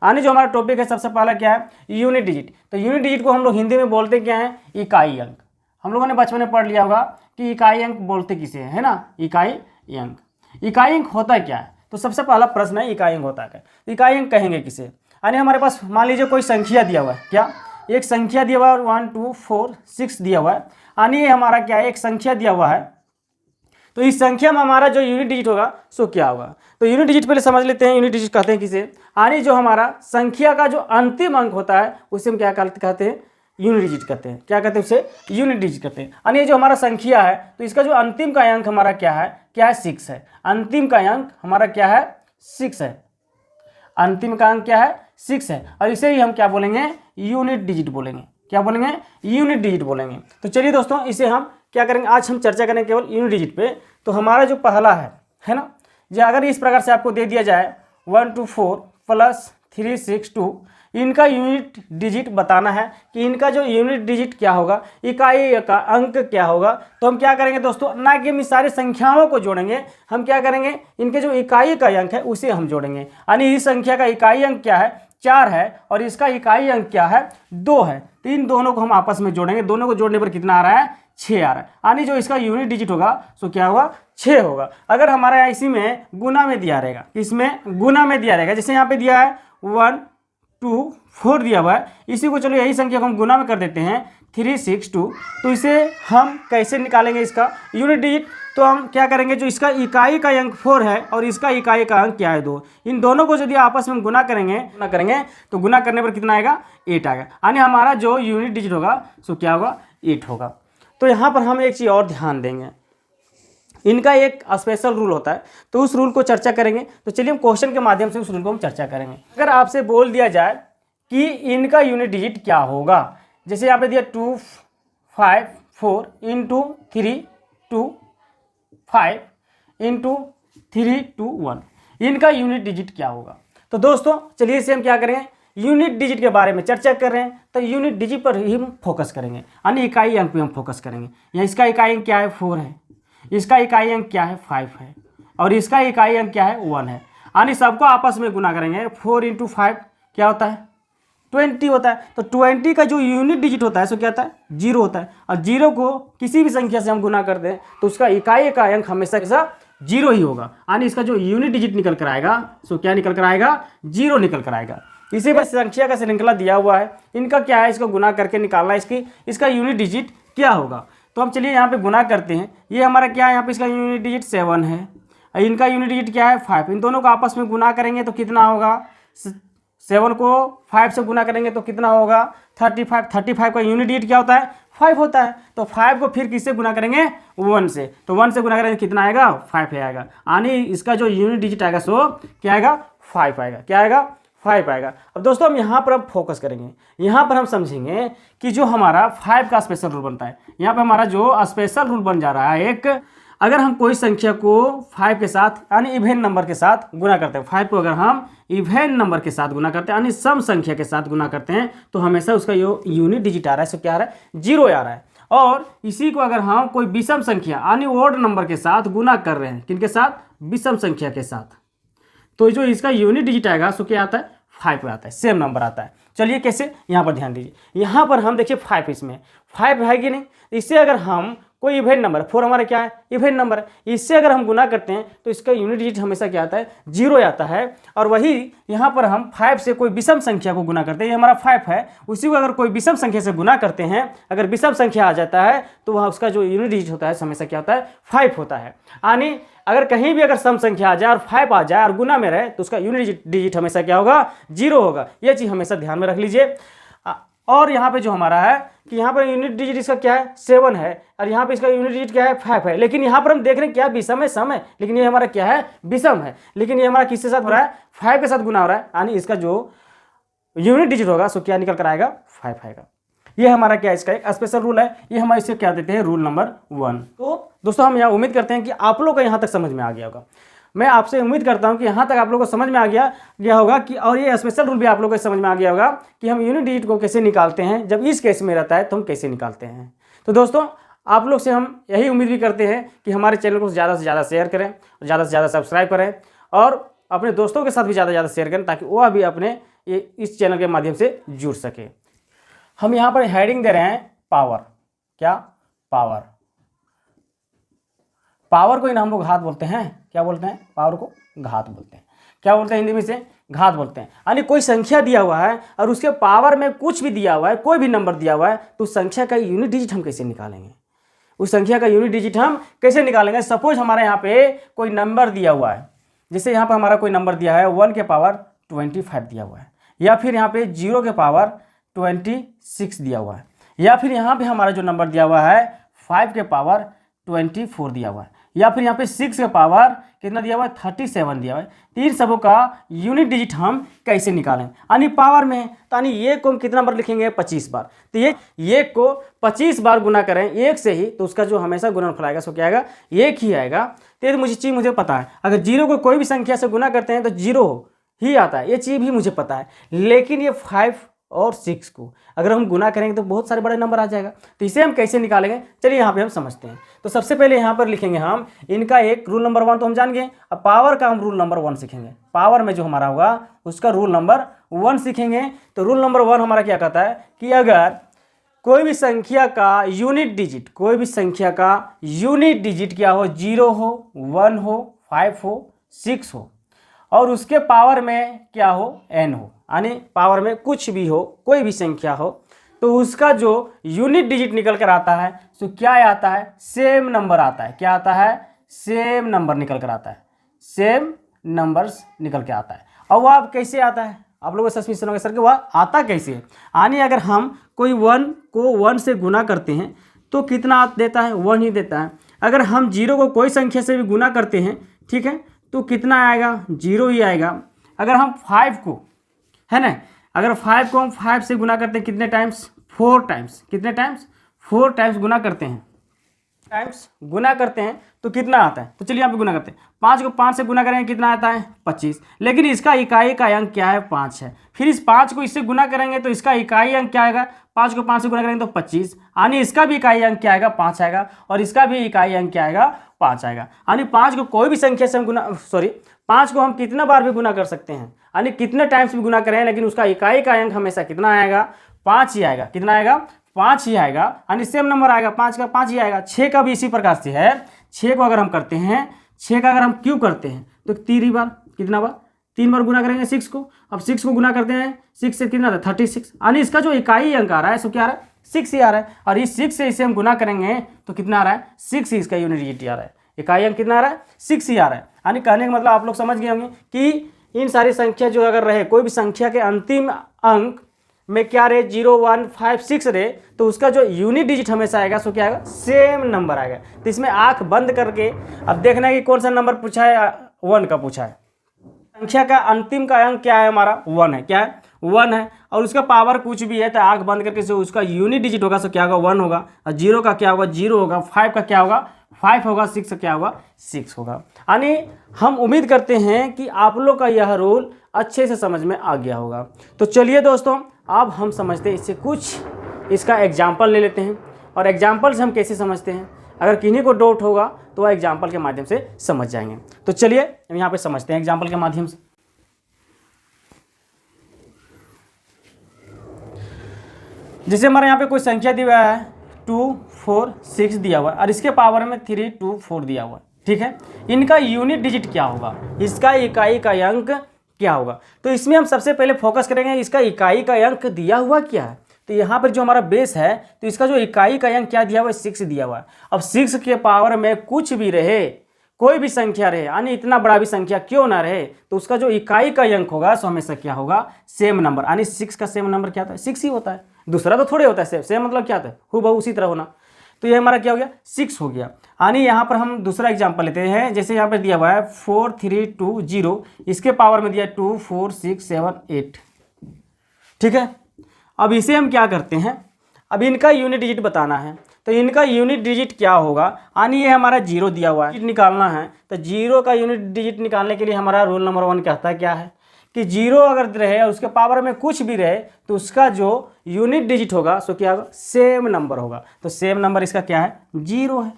आने जो हमारा टॉपिक है सबसे पहला क्या है, यूनिट डिजिट। तो यूनिट डिजिट को हम लोग हिंदी में बोलते क्या है, इकाई अंक। हम लोगों ने बचपन में पढ़ लिया होगा कि इकाई अंक बोलते किसे है ना, इकाई अंक। इकाई अंक होता क्या है, तो सबसे पहला प्रश्न है इकाई अंक होता है। इकाई अंक कहेंगे किसे, यानी हमारे पास मान लीजिए कोई संख्या दिया हुआ है, क्या एक संख्या दिया हुआ है 1 2 4 6 दिया हुआ है, यानी ये हमारा क्या है, एक संख्या दिया हुआ है। तो इस संख्या में हमारा जो यूनिट डिजिट होगा सो क्या होगा। तो यूनिट डिजिट पहले समझ लेते हैं, यूनिट डिजिट कहते हैं किसे, यानी जो हमारा संख्या का जो अंतिम अंक होता है उसे हम क्या कहते हैं, यूनिट डिजिट कहते हैं। क्या कहते हैं उसे, यूनिट डिजिट कहते हैं। यानी जो हमारा संख्या है तो इसका जो अंतिम का अंक हमारा क्या है 6 है। अंतिम का अंक हमारा क्या है 6 है, अंतिम का अंक क्या है 6 है, और इसे ही हम क्या बोलेंगे, यूनिट डिजिट बोलेंगे। क्या बोलेंगे, यूनिट डिजिट बोलेंगे। तो चलिए दोस्तों इसे हम क्या करेंगे, आज हम चर्चा करेंगे केवल यूनिट डिजिट पे। तो हमारा जो पहला है ना, जो अगर इस प्रकार से आपको दे दिया जाए 1 2 4 प्लस 3 6 2, इनका यूनिट डिजिट बताना है कि इनका जो यूनिट डिजिट क्या होगा, इकाई का अंक क्या होगा। तो हम क्या करेंगे दोस्तों, ना कि हम इस सारी संख्याओं को जोड़ेंगे, हम क्या करेंगे, इनके जो इकाई का अंक है उसे हम जोड़ेंगे। यानी इस संख्या का इकाई अंक क्या है 4 है, और इसका इकाई अंक क्या है 2 है। तो इन दोनों को हम आपस में जोड़ेंगे, दोनों को जोड़ने पर कितना आ रहा है 6 आ रहा है। यानी जो इसका यूनिट डिजिट होगा सो क्या होगा 6 होगा। अगर हमारा इसी में गुना में दिया रहेगा, इसमें गुना में दिया रहेगा, जैसे यहाँ पे दिया है 1 2 4 दिया हुआ है, इसी को चलो यही संख्या को हम गुना में कर देते हैं 3 6 2। तो इसे हम कैसे निकालेंगे इसका यूनिट डिजिट, तो हम क्या करेंगे, जो इसका इकाई का अंक 4 है और इसका इकाई का अंक क्या है 2, इन दोनों को यदि आपस में गुना करेंगे तो गुना करने पर कितना आएगा 8 आएगा। यानी हमारा जो यूनिट डिजिट होगा सो क्या होगा 8 होगा। तो यहाँ पर हम एक चीज़ और ध्यान देंगे, इनका एक स्पेशल रूल होता है, तो उस रूल को चर्चा करेंगे। तो चलिए हम क्वेश्चन के माध्यम से उस रूल को हम चर्चा करेंगे। अगर आपसे बोल दिया जाए कि इनका यूनिट डिजिट क्या होगा, जैसे यहाँ पे दिया 2 5 4 इंटू 3 2 5 इंटू 3 2 1, इनका यूनिट डिजिट क्या होगा। तो दोस्तों चलिए इसे हम क्या करेंगे, यूनिट डिजिट के बारे में चर्चा कर रहे हैं तो यूनिट डिजिट पर ही हम फोकस करेंगे, यानी इकाई अंक पे हम फोकस करेंगे। या इसका इकाई अंक क्या है 4 है, इसका इकाई अंक क्या है 5 है, और इसका इकाई अंक क्या है 1 है। यानी सबको आपस में गुना करेंगे, 4 इंटू 5 क्या होता है 20 होता है। तो 20 का जो यूनिट डिजिट होता है सो क्या होता है 0 होता है, और 0 को किसी भी संख्या से हम गुना करते हैं तो उसका इकाई का अंक हमेशा 0 ही होगा। यानी इसका जो यूनिट डिजिट निकल कर आएगा सो क्या निकल कर आएगा 0 निकल कर आएगा। इसी पर संख्या का श्रृंखला दिया हुआ है, इनका क्या है, इसको गुना करके निकालना है इसका यूनिट डिजिट क्या होगा। तो हम चलिए यहाँ पे गुना करते हैं, ये हमारा क्या है, यहाँ पे इसका यूनिट डिजिट 7 है, इनका यूनिट डिजिट क्या है 5। इन दोनों को आपस में गुना करेंगे तो कितना होगा, 7 को 5 से गुना करेंगे तो कितना होगा 35। 35 का यूनिट डिजिट क्या होता है 5 होता है। तो 5 को फिर किससे गुना करेंगे 1 से, तो 1 से गुना करेंगे कितना आएगा 5 आएगा। यानी इसका जो यूनिट डिजिट आएगा सो क्या आएगा 5 आएगा। क्या आएगा 5 आएगा। अब दोस्तों हम यहाँ पर अब फोकस करेंगे, यहाँ पर हम समझेंगे कि जो हमारा 5 का स्पेशल रूल बनता है, यहाँ पर हमारा जो स्पेशल रूल बन जा रहा है एक, अगर हम कोई संख्या को 5 के साथ यानी इवेन नंबर के साथ गुना करते हैं, 5 को अगर हम इवेन नंबर के साथ गुना करते हैं यानी सम संख्या के साथ गुना करते हैं तो हमेशा उसका जो यूनिट डिजिट आ रहा है सो क्या आ रहा है 0 आ रहा है। और इसी को अगर हम कोई विषम संख्या यानी ओड नंबर के साथ गुना कर रहे हैं, किनके साथ, विषम संख्या के साथ, तो जो इसका यूनिट डिजिट आएगा सो क्या आता है 5 आता है, सेम नंबर आता है। चलिए कैसे, यहाँ पर ध्यान दीजिए, यहाँ पर हम देखिए 5 इसमें 5 है कि नहीं, इससे अगर हम कोई इवेंट नंबर 4 हमारा क्या है इवेंट नंबर है, इससे अगर हम गुना करते हैं तो इसका यूनिट डिजिट हमेशा क्या आता है 0 आता है। और वही यहाँ पर हम 5 से कोई विषम संख्या को गुना करते हैं, ये हमारा 5 है, उसी को अगर कोई विषम संख्या से गुना करते हैं, अगर विषम संख्या आ जाता है तो वहाँ उसका जो यूनिट डिजिट होता है हमेशा क्या होता है 5 होता है। यानी अगर कहीं भी अगर सम संख्या आ जाए और 5 आ जाए और गुना में रहे तो उसका यूनिट डिजिट हमेशा क्या होगा 0 होगा। यह चीज़ हमेशा ध्यान में रख लीजिए। और यहाँ पे जो हमारा है कि यहाँ पर यूनिट डिजिट इसका क्या है 7 है, और यहाँ पे इसका यूनिट डिजिट क्या है 5 है, लेकिन यहाँ पर हम देख रहे हैं क्या विषम है सम है, लेकिन ये हमारा क्या है विषम है, लेकिन ये हमारा किसके साथ हो रहा है 5 के साथ गुना हो रहा है। यानी इसका जो यूनिट डिजिट होगा सो क्या निकल कर आएगा 5 आएगा। ये हमारा क्या है इसका एक स्पेशल रूल है, ये हम इसे क्या देते हैं रूल नंबर 1। तो दोस्तों हम यहाँ उम्मीद करते हैं कि आप लोग को यहाँ तक समझ में आ गया होगा। मैं आपसे उम्मीद करता हूं कि यहाँ तक आप लोगों को समझ में आ गया होगा कि, और ये स्पेशल रूल भी आप लोगों को समझ में आ गया होगा कि हम यूनिट डिजिट को कैसे निकालते हैं, जब इस केस में रहता है तो हम कैसे निकालते हैं। तो दोस्तों आप लोग से हम यही उम्मीद भी करते हैं कि हमारे चैनल को ज़्यादा से ज़्यादा शेयर करें, ज़्यादा से ज़्यादा सब्सक्राइब करें, और अपने दोस्तों के साथ भी ज़्यादा से ज़्यादा शेयर करें ताकि वह भी अपने ये इस चैनल के माध्यम से जुड़ सके। हम यहाँ पर हेडिंग दे रहे हैं पावर। क्या? पावर। पावर को इन हम लोग घात बोलते हैं। क्या बोलते हैं? पावर को घात बोलते हैं। क्या बोलते हैं हिंदी में से? घात बोलते हैं। यानी कोई संख्या दिया हुआ है और उसके पावर में कुछ भी दिया हुआ है, कोई भी नंबर दिया हुआ है, तो उस संख्या का यूनिट डिजिट हम कैसे निकालेंगे? उस संख्या का यूनिट डिजिट हम कैसे निकालेंगे? सपोज हमारे यहाँ पे कोई नंबर दिया हुआ है, जैसे यहाँ पर हमारा कोई नंबर दिया है 1 के पावर 25 दिया हुआ है, या फिर यहाँ पे 0 के पावर 26 दिया हुआ है, या फिर यहाँ पे हमारा जो नंबर दिया हुआ है 5 के पावर 24 दिया हुआ है, या फिर यहाँ पे 6 के पावर कितना दिया हुआ है? 37 दिया हुआ है। तीन सबों का यूनिट डिजिट हम कैसे निकालें? यानी पावर में है, तो यानी ये को हम कितना बार लिखेंगे? 25 बार। तो ये को 25 बार गुना करें एक से ही, तो उसका जो हमेशा गुणनफल आएगा सो क्या आएगा? एक ही आएगा। तो ये मुझे पता है, अगर 0 को कोई भी संख्या से गुना करते हैं तो 0 ही आता है, ये चीज़ भी मुझे पता है। लेकिन ये 5 और 6 को अगर हम गुना करेंगे तो बहुत सारे बड़े नंबर आ जाएगा। तो इसे हम कैसे निकालेंगे? चलिए यहाँ पे हम समझते हैं। तो सबसे पहले यहाँ पर लिखेंगे हम इनका एक रूल नंबर 1 तो हम जान गए। अब पावर का हम रूल नंबर 1 सीखेंगे। पावर में जो हमारा होगा उसका रूल नंबर 1 सीखेंगे। तो रूल नंबर 1 हमारा क्या कहता है कि अगर कोई भी संख्या का यूनिट डिजिट, कोई भी संख्या का यूनिट डिजिट क्या हो? 0 हो, 1 हो, 5 हो, 6 हो, और उसके पावर में क्या हो? n हो, यानी पावर में कुछ भी हो, कोई भी संख्या हो, तो उसका जो यूनिट डिजिट निकल कर आता है तो क्या आता है? सेम नंबर आता है। क्या आता है? सेम नंबर निकल कर आता है। सेम नंबर्स निकल के आता है। और वह अब कैसे आता है? आप लोगों को सस्पेंशन होगा सर कि वह आता कैसे है? यानी अगर हम कोई 1 को 1 से गुना करते हैं तो कितना देता है? 1 ही देता है। अगर हम 0 को कोई संख्या से भी गुना करते हैं, ठीक है, तो कितना आएगा? 0 ही आएगा। अगर हम 5 को, है ना, अगर 5 को हम 5 से गुना करते हैं कितने टाइम्स? 4 टाइम्स। कितने टाइम्स? 4 टाइम्स गुना करते हैं। तो कितना आता है? तो चलिए यहाँ पे गुना करते हैं। 5 को 5 से गुना करेंगे कितना आता है? 25। लेकिन इसका इकाई का अंक क्या है? 5 है। फिर इस 5 को इससे गुना करेंगे तो इसका इकाई अंक क्या आएगा? 5 को 5 से गुना करेंगे तो 25, यानी इसका भी इकाई अंक क्या आएगा? 5 आएगा, और इसका भी इकाई अंक क्या आएगा? 5 आएगा। यानी 5 को कोई भी संख्या से हम 5 को हम कितना बार भी गुना कर सकते हैं, यानी कितने टाइम्स भी गुना करें, लेकिन उसका इकाई का अंक हमेशा कितना आएगा? 5 ही आएगा। कितना आएगा? 5 ही आएगा, यानी सेम नंबर आएगा। 5 का 5 ही आएगा। 6 का भी इसी प्रकार से है। 6 को अगर हम करते हैं, 6 का अगर हम क्यों करते हैं तो 3 बार, कितना बार? 3 बार गुना करेंगे 6 को। अब 6 को गुना करते हैं 6 से कितना आता है? 36, यानी इसका जो इकाई अंक आ रहा है सो क्या आ रहा है? 6 ही आ रहा है। और इस 6 से इसे हम गुना करेंगे तो कितना आ रहा है? 6 ही इसका यूनिट डिजिट आ रहा है। इकाई अंक कितना आ रहा है? 6 ही आ रहा है। यानी कहने का मतलब आप लोग समझ गए होंगे कि इन सारी संख्या जो अगर रहे, कोई भी संख्या के अंतिम अंक में क्या रहे? 0, 1, 5, 6 रहे, तो उसका जो यूनिट डिजिट हमेशा आएगा सो क्या आएगा? सेम नंबर आएगा। तो इसमें आंख बंद करके अब देखना है कि कौन सा नंबर पूछा है? 1 का पूछा है। संख्या का अंतिम का अंक क्या है? हमारा 1 है। क्या है? 1 है, और उसका पावर कुछ भी है तो आंख बंद करके जो उसका यूनिट डिजिट होगा सो क्या होगा? 1 होगा। और 0 का क्या होगा? 0 होगा। 5 का क्या होगा? 5 होगा। 6 का क्या होगा? 6 होगा। यानी हम उम्मीद करते हैं कि आप लोग का यह रूल अच्छे से समझ में आ गया होगा। तो चलिए दोस्तों, अब हम समझते हैं इससे कुछ इसका एग्जाम्पल ले लेते हैं, और एग्जाम्पल से हम कैसे समझते हैं, अगर किन्हीं को डाउट होगा तो वह एग्जाम्पल के माध्यम से समझ जाएंगे। तो चलिए हम यहाँ पे समझते हैं एग्जाम्पल के माध्यम से। जैसे हमारे यहाँ पे कोई संख्या दिया हुआ है 2, 4, 6 दिया हुआ है, और इसके पावर में 3, 2, 4 दिया हुआ है। ठीक है, इनका यूनिट डिजिट क्या होगा? इसका इकाई का अंक क्या होगा? तो इसमें हम सबसे पहले फोकस करेंगे इसका इकाई का अंक दिया हुआ क्या है। तो यहाँ पर जो हमारा बेस है, तो इसका जो इकाई का अंक क्या दिया हुआ है? 6 दिया हुआ है। अब 6 के पावर में कुछ भी रहे, कोई भी संख्या रहे, यानी इतना बड़ा भी संख्या क्यों ना रहे, तो उसका जो इकाई का अंक होगा सो हमेशा क्या होगा? Same number. यानी 6 का सेम नंबर क्या होता है? 6 ही होता है। दूसरा तो थोड़े होता है। सेम मतलब क्या होता है? हूबहू उसी तरह होना। तो ये हमारा क्या हो गया? 6 हो गया। यानी यहाँ पर हम दूसरा एग्जाम्पल लेते हैं। जैसे यहाँ पर दिया हुआ है 4, 3, 2, 0, इसके पावर में दिया 2, 4, 6, 7, 8। ठीक है, अब इसे हम क्या करते हैं? अब इनका यूनिट डिजिट बताना है। तो इनका यूनिट डिजिट क्या होगा? यानी ये हमारा 0 दिया हुआ है, निकालना है। तो 0 का यूनिट डिजिट निकालने के लिए हमारा रूल नंबर 1 कहता है क्या है कि 0 अगर रहे और उसके पावर में कुछ भी रहे, तो उसका जो यूनिट डिजिट होगा सो क्या होगा? सेम नंबर होगा। तो सेम नंबर इसका क्या है? 0 है।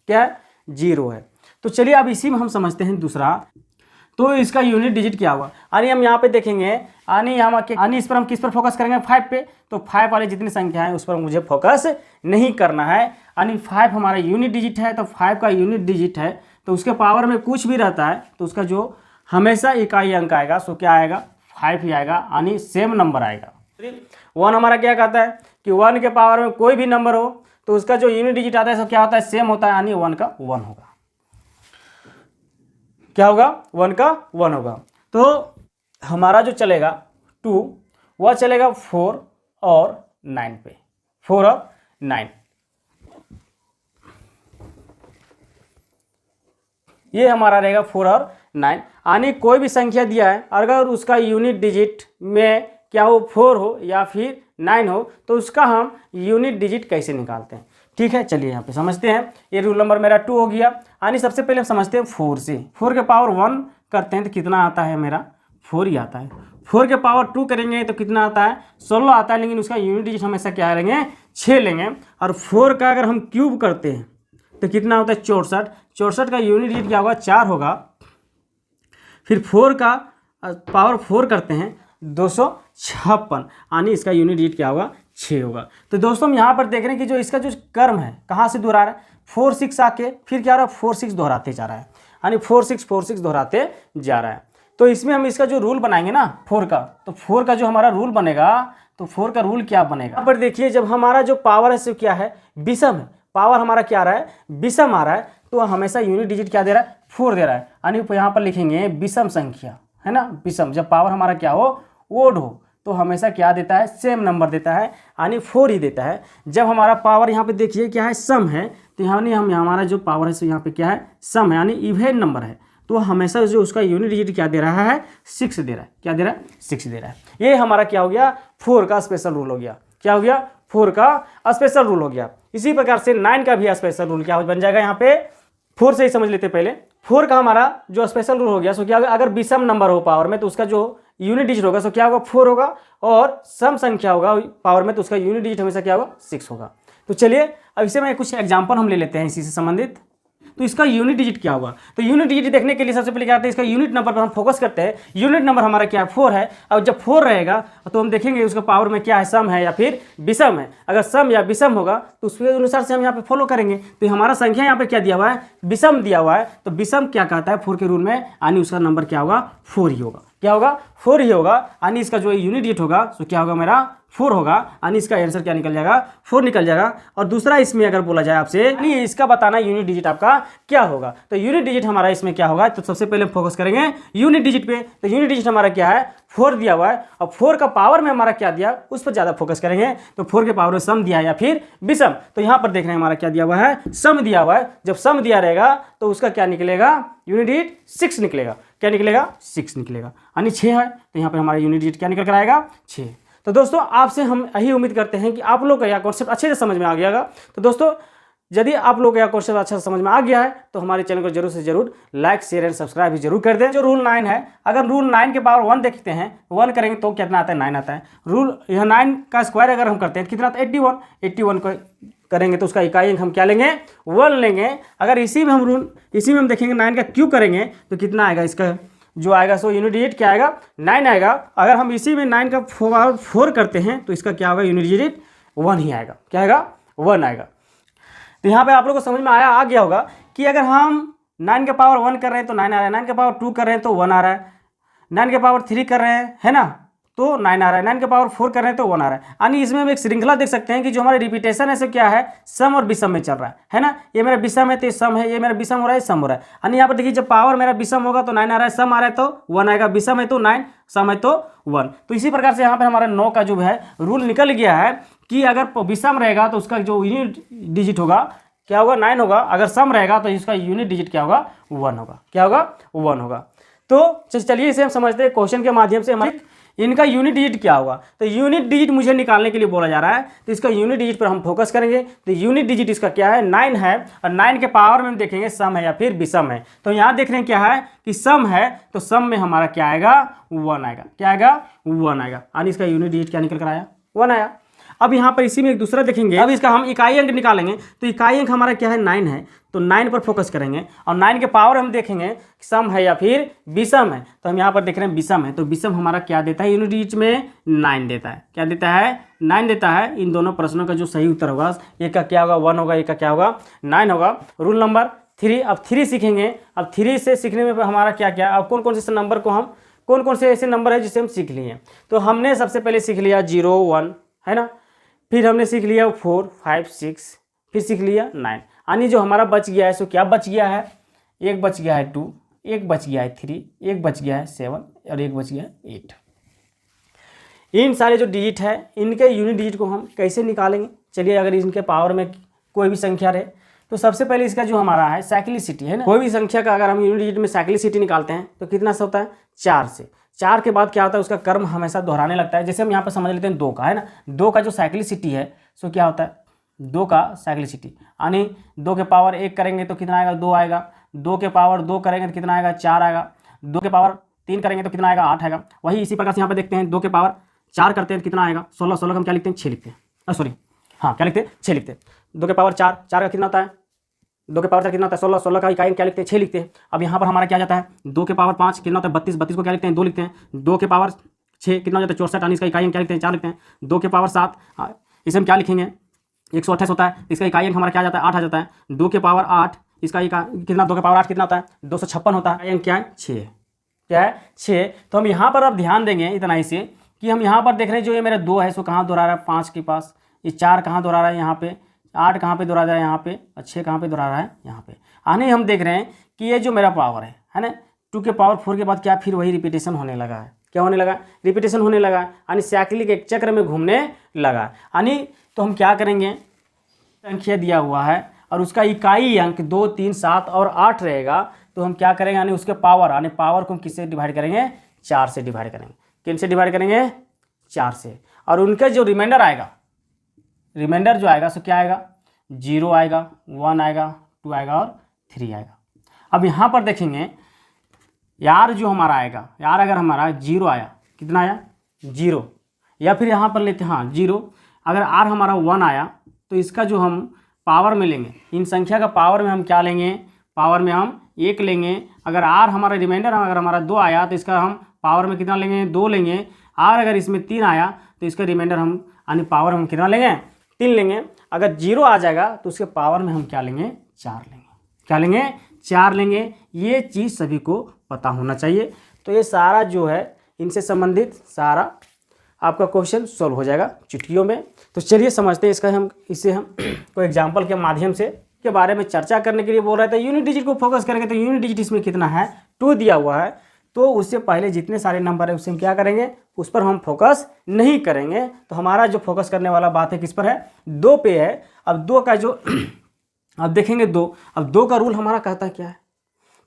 क्या है? 0 है। तो चलिए अब इसी में हम समझते हैं दूसरा। तो इसका यूनिट डिजिट क्या होगा। यानी हम यहाँ पे देखेंगे, यानी इस पर हम किस पर फोकस करेंगे, 5 पे। तो 5 वाली जितनी संख्या है उस पर मुझे फोकस नहीं करना है। यानी 5 हमारा यूनिट डिजिट है, तो 5 का यूनिट डिजिट है तो उसके पावर में कुछ भी रहता है तो उसका जो हमेशा इकाई अंक आएगा सो क्या आएगा, 5 ही आएगा, यानी सेम नंबर आएगा। 1 हमारा क्या कहता है कि 1 के पावर में कोई भी नंबर हो तो उसका जो यूनिट डिजिट आता है सो क्या होता है, सेम होता है, यानी 1 का 1 होगा। क्या होगा, 1 का 1 होगा। तो हमारा जो चलेगा 2 वह चलेगा 4 और 9 पे, 4 और 9। ये हमारा रहेगा 4 और 9। यानी कोई भी संख्या दिया है, अगर उसका यूनिट डिजिट में क्या हो, 4 हो या फिर 9 हो, तो उसका हम यूनिट डिजिट कैसे निकालते हैं। ठीक है, चलिए यहाँ पे समझते हैं। ये रूल नंबर मेरा 2 हो गया। यानी सबसे पहले हम समझते हैं 4 से। 4 के पावर 1 करते हैं तो कितना आता है, मेरा 4 ही आता है। 4 के पावर 2 करेंगे तो कितना आता है, 16 आता है, लेकिन उसका यूनिट डिजिट हमेशा क्या लेंगे, 6 लेंगे। और 4 का अगर हम क्यूब करते हैं तो कितना होता है, 64। 64 का यूनिट डिजिट क्या होगा, 4 होगा। फिर 4 का पावर 4 करते हैं 256, यानी इसका यूनिट डिजिट क्या होगा, 6 होगा। तो दोस्तों हम यहाँ पर देख रहे हैं कि जो इसका जो क्रम है कहाँ से दोहरा रहा है, 4 6 आके फिर क्या हो रहा है, 4 6 दोहराते जा रहा है, यानी 4 6 दोहराते जा रहा है। तो इसमें हम इसका जो रूल बनाएंगे ना 4 का, तो 4 का जो हमारा रूल बनेगा, तो 4 का रूल क्या बनेगा, यहाँ पर देखिए जब हमारा जो पावर है सो क्या है, विषम है। पावर हमारा क्या आ रहा है, विषम आ रहा है, तो हमेशा यूनिट डिजिट क्या दे रहा है, 4 दे रहा है। यानी यहाँ पर लिखेंगे विषम संख्या, है ना, विषम। जब पावर हमारा क्या हो, ओड हो, तो हमेशा क्या देता है, सेम नंबर देता है, यानी 4 ही देता है। जब हमारा पावर यहाँ पे देखिए क्या है, सम है, तो यानी हम हमारा जो पावर है सो यहाँ पे क्या है, सम है, यानी इवन नंबर है, तो हमेशा जो उसका यूनिट डिजिट क्या दे रहा है, 6 दे रहा है। क्या दे रहा है, 6 दे रहा है। ये हमारा क्या हो गया, 4 का स्पेशल रूल हो गया। क्या हो गया, 4 का स्पेशल रूल हो गया। इसी प्रकार से 9 का भी स्पेशल रूल क्या बन जाएगा, यहाँ पे 4 से ही समझ लेते पहले। 4 का हमारा जो स्पेशल रूल हो गया सो क्या होगा, अगर विषम नंबर हो पावर में तो उसका जो यूनिट डिजिट होगा सो क्या होगा, 4 होगा, और सम संख्या होगा पावर में तो उसका यूनिट डिजिट हमेशा क्या होगा, 6 होगा। तो चलिए अब इसे में कुछ एग्जांपल हम ले लेते हैं इसी से संबंधित। तो इसका यूनिट डिजिट क्या होगा, तो यूनिट डिजिट देखने के लिए सबसे पहले क्या करते हैं, इसका यूनिट नंबर पर हम फोकस करते हैं। यूनिट नंबर हमारा क्या है, 4 है। और जब 4 रहेगा तो हम देखेंगे उसका पावर में क्या है, सम है या फिर विषम है। अगर सम या विषम होगा तो उसके अनुसार से हम यहाँ पे फॉलो करेंगे। तो हमारा संख्या यहाँ पे क्या दिया हुआ है, विषम दिया हुआ है, तो विषम क्या कहता है 4 के रूल में, यानी उसका नंबर क्या होगा, 4 ही होगा। क्या होगा, 4 ही होगा। यानी इसका जो यूनिट डिजिट होगा तो क्या होगा, मेरा 4 होगा। यानी इसका आंसर क्या निकल जाएगा, 4 निकल जाएगा। और दूसरा इसमें अगर बोला जाए आपसे, यानी इसका बताना यूनिट डिजिट आपका क्या होगा, तो यूनिट डिजिट हमारा इसमें क्या होगा, तो सबसे पहले फोकस करेंगे यूनिट डिजिट पे। तो यूनिट डिजिट हमारा क्या है, 4 दिया हुआ है, और 4 का पावर में हमारा क्या दिया, उस पर ज़्यादा फोकस करेंगे। तो 4 के पावर में सम दिया है या फिर विषम, तो यहाँ पर देख रहे हैं हमारा क्या दिया हुआ है, सम दिया हुआ है। जब सम दिया रहेगा तो उसका क्या निकलेगा, यूनिट डिजिट 6 निकलेगा। क्या निकलेगा, 6 निकलेगा। यानी 6 है, तो यहाँ पर हमारा यूनिट डिजिट क्या निकल कर आएगा, 6। तो दोस्तों आपसे हम यही उम्मीद करते हैं कि आप लोग का यह कॉन्सेप्ट अच्छे से समझ में आ गया। तो दोस्तों यदि आप लोग यह कॉन्सेप्ट अच्छा से समझ में आ गया है तो हमारे चैनल को जरूर से जरूर लाइक शेयर एंड सब्सक्राइब भी जरूर कर दें। जो रूल 9 है, अगर रूल 9 के पावर 1 देखते हैं, 1 करेंगे तो कितना आता है, 9 आता है। रूल यह 9 का स्क्वायर अगर हम करते हैं कितना आता है, 81। 81 को करेंगे तो उसका इकाई अंक हम क्या लेंगे, 1 लेंगे। अगर इसी में हम देखेंगे 9 का क्यूब करेंगे तो कितना आएगा, इसका जो आएगा सो यूनिट डिजिट क्या आएगा, 9 आएगा। अगर हम इसी में 9 का 4 करते हैं तो इसका क्या होगा, यूनिट डिजिट 1 ही आएगा। क्या आएगा, 1 आएगा। तो यहाँ पे आप लोगों को समझ में आ गया होगा कि अगर हम 9 के पावर 1 कर रहे हैं तो 9 आ रहा है, 9 के पावर 2 कर रहे हैं तो 1 आ रहा है, 9 के पावर 3 कर रहे हैं, है ना, तो 9 आ रहा है, 9 के पावर 4 कर रहे हैं तो 1 आ रहा है। यानी इसमें हम एक श्रृंखला देख सकते हैं कि जो हमारे रिपीटेशन है सो क्या है, सम और विषम में चल रहा है ना। ये मेरा विषम है तो ये सम है, ये मेरा विषम हो रहा है, सम हो रहा है। यानी यहाँ पर देखिए जब पावर मेरा विषम होगा तो 9 आ रहा है, सम आ रहा है तो 1 आएगा, विषम है तो 9, सम है तो 1। तो इसी प्रकार से यहाँ पर हमारा 9 का जो है रूल निकल गया है कि अगर विषम रहेगा तो उसका जो यूनिट डिजिट होगा क्या होगा, 9 होगा। अगर सम रहेगा तो इसका यूनिट डिजिट क्या होगा, 1 होगा। क्या होगा, 1 होगा। तो चलिए इसे हम समझते हैं क्वेश्चन के माध्यम से। हमारे इनका यूनिट डिजिट क्या होगा, तो यूनिट डिजिट मुझे निकालने के लिए बोला जा रहा है, तो इसका यूनिट डिजिट पर हम फोकस करेंगे। तो यूनिट डिजिट इसका क्या है, 9 है, और 9 के पावर में हम देखेंगे सम है या फिर विषम है। तो यहाँ देख रहे हैं क्या है कि सम है, तो सम में हमारा क्या आएगा, 1 आएगा। क्या आएगा, 1 आएगा। यानी इसका यूनिट डिजिट क्या निकल कर आया, 1 आया। अब यहाँ पर इसी में एक दूसरा देखेंगे, अब इसका हम इकाई अंक निकालेंगे। तो इकाई अंक हमारा क्या है, 9 है, तो 9 पर फोकस करेंगे और 9 के पावर हम देखेंगे सम है या फिर विषम है। तो हम यहाँ पर देख रहे हैं विषम है, तो विषम हमारा क्या देता है, यूनिट डिजिट में 9 देता है। क्या देता है, 9 देता है। इन दोनों प्रश्नों का जो सही उत्तर होगा, एक का क्या होगा 1 होगा, एक का क्या होगा 9 होगा। रूल नंबर 3, अब 3 सीखेंगे। अब 3 से सीखने में हमारा क्या क्या, अब कौन कौन से नंबर को हम, कौन कौन से ऐसे नंबर है जिसे हम सीख लिए। तो हमने सबसे पहले सीख लिया 0 1 है ना, फिर हमने सीख लिया 4 5 6, फिर सीख लिया 9। यानी जो हमारा बच गया है सो क्या बच गया है, एक बच गया है 2, एक बच गया है 3, एक बच गया है 7 और एक बच गया है 8। इन सारे जो डिजिट है इनके यूनिट डिजिट को हम कैसे निकालेंगे। चलिए, अगर इनके पावर में कोई भी संख्या रहे तो सबसे पहले इसका जो हमारा है साइक्लिसिटी है ना, कोई भी संख्या का अगर हम यूनिट डिजिट में साइक्लिसिटी निकालते हैं तो कितना से होता है, 4 से। 4 के बाद क्या होता है, उसका क्रम हमेशा दोहराने लगता है। जैसे हम यहाँ पर समझ लेते हैं 2 का है ना, 2 का जो साइक्लिसिटी है सो क्या होता है, 2 का साइक्लिसिटी यानी 2 के पावर 1 करेंगे तो कितना आएगा, 2 आएगा। 2 के पावर 2 करेंगे तो कितना आएगा, 4 आएगा। 2 के पावर 3 करेंगे तो कितना आएगा, 8 आएगा। वही इसी प्रकार से यहाँ पर देखते हैं 2 के पावर 4 करते हैं तो कितना आएगा, 16। 16 का हम क्या लिखते हैं, 6 लिखते हैं, सॉरी हाँ क्या लिखते हैं, 6 लिखते हैं। 2 के पावर 4, 4 का कितना होता है, 2 के पावर 4 कितना होता है, 16। 16 का इकाई क्या लिखते हैं, 6 लिखते हैं। अब यहाँ पर हमारा क्या जाता है, 2 के पावर 5 कितना होता है, 32। 32 को क्या लिखते हैं, 2 लिखते हैं। 2 के पावर 6 कितना हो जाता है, 64। यानी इसका इकाई क्या लिखते हैं, 4 लिखते हैं। 2 के पावर 7 इसे हम क्या लिखेंगे, 128 होता है। इसका इकाई अंक हमारा क्या जाता है, 8 आ जाता है। 2 के पावर 8 इसका कितना, 2 के पावर 8 कितना होता है, 256 होता है। अंक क्या है, 6। क्या है, 6। तो हम यहाँ पर अब ध्यान देंगे इतना ही से कि हम यहाँ पर देख रहे हैं जो ये मेरा 2 है सो कहाँ दोहरा रहा है, 5 के पास। ये 4 कहाँ दोहरा रहा है, यहाँ पे। 8 कहाँ पे दोहरा रहा है, यहाँ पे। और 6 कहाँ पे दोहरा रहा है, यहाँ पे। यानी हम देख रहे हैं कि ये जो मेरा पावर है ना, 2 के पावर 4 के बाद क्या फिर वही रिपीटेशन होने लगा है। क्या होने लगा, रिपीटेशन होने लगा, यानी साइक्लिक एक चक्र में घूमने लगा। यानी तो हम क्या करेंगे, संख्या दिया हुआ है और उसका इकाई अंक 2 3 7 और 8 रहेगा, तो हम क्या करेंगे, यानी उसके पावर, यानी पावर को हम किससे डिवाइड करेंगे, 4 से डिवाइड करेंगे। किन से डिवाइड करेंगे, 4 से। और उनका जो रिमाइंडर आएगा, रिमाइंडर जो आएगा सो क्या आएगा, 0 आएगा, 1 आएगा, 2 आएगा और 3 आएगा। अब यहाँ पर देखेंगे यार जो हमारा आएगा, यार अगर हमारा 0 आया, कितना आया, 0, या फिर यहाँ पर लेते हैं हाँ 0। अगर आर हमारा 1 आया तो इसका जो हम पावर में लेंगे, इन संख्या का पावर में हम क्या लेंगे, पावर में हम 1 लेंगे। अगर आर हमारा रिमाइंडर अगर हमारा 2 आया तो इसका हम पावर में कितना लेंगे, 2 लेंगे। आर अगर इसमें 3 आया तो इसका रिमाइंडर हम यानी पावर हम कितना लेंगे, 3 लेंगे। अगर 0 आ जाएगा तो उसके पावर में हम क्या लेंगे, 4 लेंगे। क्या लेंगे, 4 लेंगे। ये चीज़ सभी को पता होना चाहिए। तो ये सारा जो है इनसे संबंधित सारा आपका क्वेश्चन सॉल्व हो जाएगा चुटकियों में। तो चलिए समझते हैं इसका, हम इसे हम कोई एग्जांपल के माध्यम से के बारे में चर्चा करने के लिए बोल रहे थे। यूनिट डिजिट को फोकस करेंगे तो यूनिट डिजिट इसमें कितना है, 2 दिया हुआ है। तो उससे पहले जितने सारे नंबर है उससे हम क्या करेंगे, उस पर हम फोकस नहीं करेंगे। तो हमारा जो फोकस करने वाला बात है किस पर है, 2 पे है। अब 2 का जो अब देखेंगे 2, अब 2 का रूल हमारा कहता है क्या है,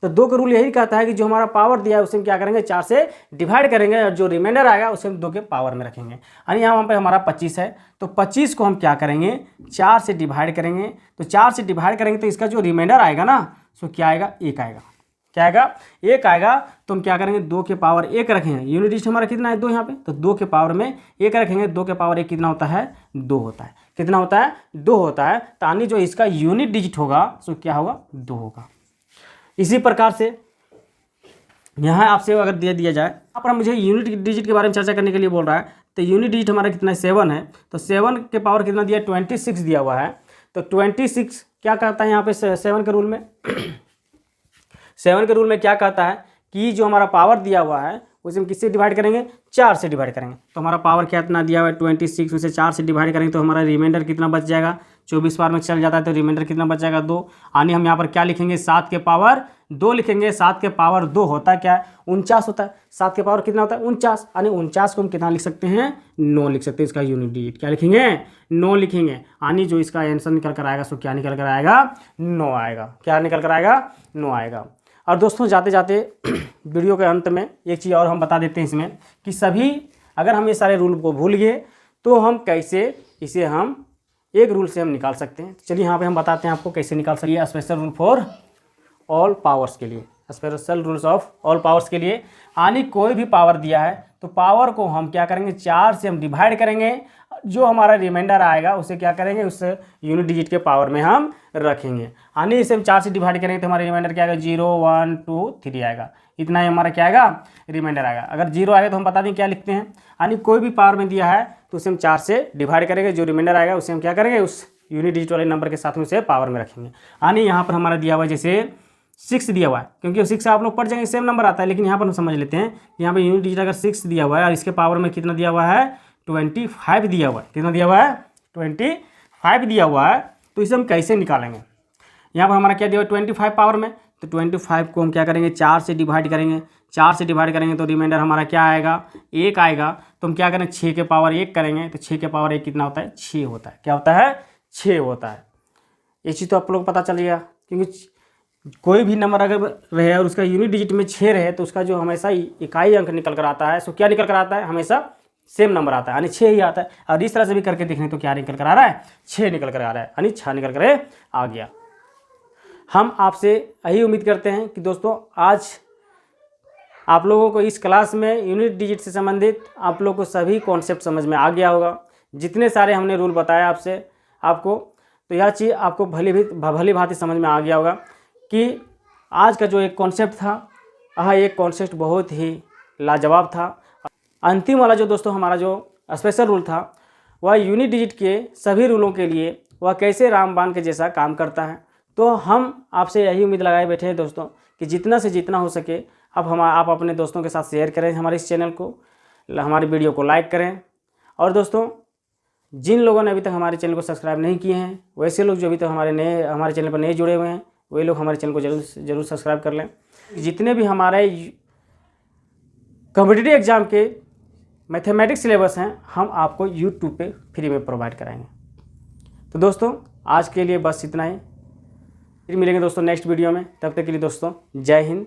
तो 2 का रूल यही कहता है कि जो हमारा पावर दिया है उसे हम क्या करेंगे, 4 से डिवाइड करेंगे और जो रिमाइंडर आएगा उसे हम 2 के पावर में रखेंगे। यानी यहाँ पे हमारा 25 है, तो 25 को हम क्या करेंगे, 4 से डिवाइड करेंगे। तो 4 से डिवाइड करेंगे तो इसका जो रिमाइंडर आएगा ना सो क्या आएगा, 1 आएगा। क्या आएगा, 1 आएगा। तो हम क्या करेंगे, 2 के पावर 1 रखेंगे। यूनिट डिजिट हमारा कितना है, 2 यहाँ पे, तो 2 के पावर में 1 रखेंगे। 2 के पावर 1 कितना होता है, 2 होता है। कितना होता है, 2 होता है। यानी जो इसका यूनिट डिजिट होगा सो क्या होगा, 2 होगा। इसी प्रकार से यहाँ आपसे अगर दे दिया जाए, यहाँ पर मुझे यूनिट डिजिट के बारे में चर्चा करने के लिए बोल रहा है, तो यूनिट डिजिट हमारा कितना है, 7 है। तो 7 के पावर कितना दिया, 26 दिया हुआ है। तो 26 क्या कहता है यहाँ पे 7 के रूल में 7 के रूल में क्या कहता है कि जो हमारा पावर दिया हुआ है उसे हम किससे डिवाइड करेंगे, 4 से डिवाइड करेंगे। तो हमारा पावर क्या इतना दिया हुआ है 26, उसे 4 से डिवाइड करेंगे तो हमारा रिमाइंडर कितना बच जाएगा, 24 बार में चल जाता है तो रिमाइंडर कितना बच जाएगा, 2। यानी हम यहाँ पर क्या लिखेंगे, 7 के पावर 2 लिखेंगे। 7 के पावर 2 होता है क्या है, 49 होता है। 7 के पावर कितना होता है, 49। यानी 49 को हम कितना लिख सकते हैं, 9 लिख सकते हैं। इसका यूनिट डिजिट क्या लिखेंगे, 9 लिखेंगे। यानी जो इसका आंसर निकल कर आएगा सो क्या निकल कर आएगा, 9 आएगा। क्या निकल कर आएगा, 9 आएगा। और दोस्तों जाते जाते वीडियो के अंत में एक चीज़ और हम बता देते हैं इसमें कि सभी अगर हम ये सारे रूल को भूल गए तो हम कैसे इसे हम एक रूल से हम निकाल सकते हैं। चलिए यहाँ पे हम बताते हैं आपको कैसे निकाल सकते हैं। Special rule for all powers के लिए, special rules of all powers के लिए, यानी कोई भी पावर दिया है तो पावर को हम क्या करेंगे 4 से हम डिवाइड करेंगे, जो हमारा रिमाइंडर आएगा उसे क्या करेंगे उस यूनिट डिजिट के पावर में हम रखेंगे। यानी इसे हम 4 से डिवाइड करेंगे तो हमारा रिमाइंडर क्या आएगा 0 1 2 3 आएगा। इतना ही हमारा क्या आएगा रिमाइंडर आएगा। अगर 0 आएगा तो हम बता दें क्या लिखते हैं, यानी कोई भी पावर में दिया है तो उसे हम 4 से डिवाइड करेंगे, जो रिमाइंडर आएगा उसे हम क्या करेंगे उस यूनिट डिजिट वाले नंबर के साथ में उसे पावर में रखेंगे। यानी यहाँ पर हमारा दिया हुआ है जैसे 6 दिया हुआ है, क्योंकि 6 आप लोग पढ़ जाएंगे सेम नंबर आता है, लेकिन यहाँ पर हम समझ लेते हैं यहाँ पर यूनिट डिजिट अगर 6 दिया हुआ है और इसके पावर में कितना दिया हुआ है 25 दिया हुआ है। कितना दिया हुआ है 25 दिया हुआ है। तो इसे हम कैसे निकालेंगे, यहाँ पर हमारा क्या दिया हुआ है 25 पावर में, तो 25 को हम क्या करेंगे 4 से डिवाइड करेंगे। 4 से डिवाइड करेंगे तो रिमाइंडर हमारा क्या आएगा 1 आएगा। तो हम क्या करें 6 के पावर 1 करेंगे, तो 6 के पावर 1 कितना होता है 6 होता है। क्या होता है 6 होता है। ये चीज़ तो आप लोग को पता चल गया, क्योंकि कोई भी नंबर अगर रहे और उसका यूनिट डिजिट में 6 रहे तो उसका जो हमेशा इकाई अंक निकल कर आता है सो क्या निकल कर आता है हमेशा सेम नंबर आता है, यानी 6 ही आता है। और इस तरह से भी करके देखें तो क्या निकल कर आ रहा है 6 निकल कर आ रहा है, यानी 6 निकल कर आ गया। हम आपसे यही उम्मीद करते हैं कि दोस्तों आज आप लोगों को इस क्लास में यूनिट डिजिट से संबंधित आप लोगों को सभी कॉन्सेप्ट समझ में आ गया होगा। जितने सारे हमने रूल बताया आपको तो यह चीज़ आपको भली भांति समझ में आ गया होगा कि आज का जो एक कॉन्सेप्ट था यह एक कॉन्सेप्ट बहुत ही लाजवाब था। अंतिम वाला जो दोस्तों हमारा जो स्पेशल रूल था वह यूनिट डिजिट के सभी रूलों के लिए वह कैसे रामबाण के जैसा काम करता है। तो हम आपसे यही उम्मीद लगाए बैठे हैं दोस्तों कि जितना से जितना हो सके आप अपने दोस्तों के साथ शेयर करें हमारे इस चैनल को, हमारी वीडियो को लाइक करें। और दोस्तों जिन लोगों ने अभी तक हमारे चैनल को सब्सक्राइब नहीं किए हैं, वैसे लोग जो अभी तक हमारे चैनल पर नए जुड़े हुए हैं वही लोग हमारे चैनल को जरूर सब्सक्राइब कर लें। जितने भी हमारे कॉम्पिटिटिव एग्जाम के मैथमेटिक्स सिलेबस हैं हम आपको यूट्यूब पे फ्री में प्रोवाइड कराएंगे। तो दोस्तों आज के लिए बस इतना ही, फिर मिलेंगे दोस्तों नेक्स्ट वीडियो में। तब तक के लिए दोस्तों जय हिंद